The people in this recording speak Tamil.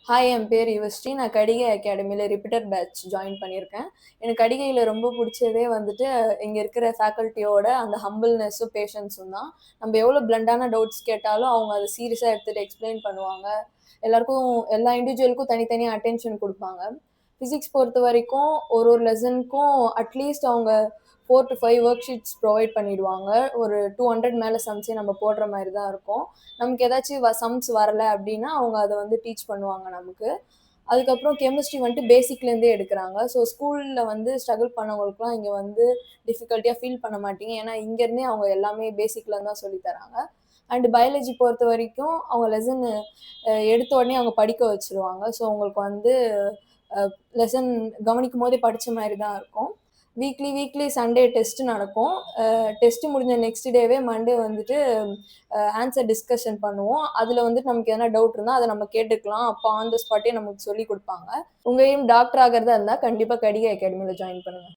ஹாய், என் பேர் யுவஸ்ரீ. நான் கடிகை அகாடமில ரிப்பீட்டட் பேட்ச் ஜாயின் பண்ணியிருக்கேன். எனக்கு கடிகையில ரொம்ப புடிச்சதே வந்துட்டு, இங்க இருக்கிற ஃபேக்கல்டியோட அந்த ஹம்பிள்னெஸ்ஸும், பேஷன்ஸும் தான். நம்ப எவ்வளோ பிளண்டான டவுட்ஸ் கேட்டாலும், அவங்க அத சீரியஸா எடுத்துட்டு எக்ஸ்ப்ளைன் பண்ணுவாங்க. எல்லாருக்கும் எல்லா இண்டிவிஜுவலுக்கும் தனித்தனியா அட்டென்ஷன் குடுப்பாங்க. ஃபிசிக்ஸ் பொறுத்தவரைக்கும் ஒரு லெசனுக்கும் அட்லீஸ்ட் அவங்க 4 to 5 வொர்க் ஷீட்ஸ் ப்ரொவைட் பண்ணிடுவாங்க. ஒரு 200 மேல சம்ஸே நம்ம போடுற மாரி தான் இருக்கும். நமக்கு ஏதாச்சும் சம்ஸ் வரல அப்டின்னா, அவங்க அத வந்து டீச் பண்ணுவாங்க நமக்கு. அதுக்கப்புறம் கெமிஸ்ட்ரி வந்துட்டு பேசிக்லேருந்தே எடுக்குறாங்க. ஸோ ஸ்கூல்ல வந்து ஸ்ட்ரகிள் பண்ணவங்களுக்குலாம் இங்க வந்து டிஃபிகல்ட்டியா ஃபீல் பண்ண மாட்டீங்க. ஏன்னா, இங்கருந்தே அவங்க எல்லாமே பேசிக்லேருந்து தான் சொல்லி தராங்க. அண்ட் பயாலஜி பொறுத்தவரைக்கும் அவங்க லெசன் எடுத்த உடனே அவங்க படிக்க வச்சுருவாங்க. ஸோ உங்களுக்கு வந்து அ லெசன் கவனிக்கும்போதே படிச்ச மாரி தான் இருக்கும். வீக்லி சண்டே டெஸ்ட் நடக்கும். டெஸ்ட் முடிஞ்ச நெக்ஸ்ட் டேவே மண்டே வந்துட்டு ஆன்சர் டிஸ்கஷன் பண்ணுவோம். அதுல வந்துட்டு நமக்கு எதனா டவுட் இருந்தா அத நம்ம கேட்டுக்கலாம். அப்ப ஆன் த ஸ்பாட்டே நமக்கு சொல்லிக் குடுப்பாங்க. உங்க எய்ம் டாக்டர் ஆகுறதா இருந்தா கண்டிப்பா கடிகை அகாடமில ஜாயின் பண்ணுங்க.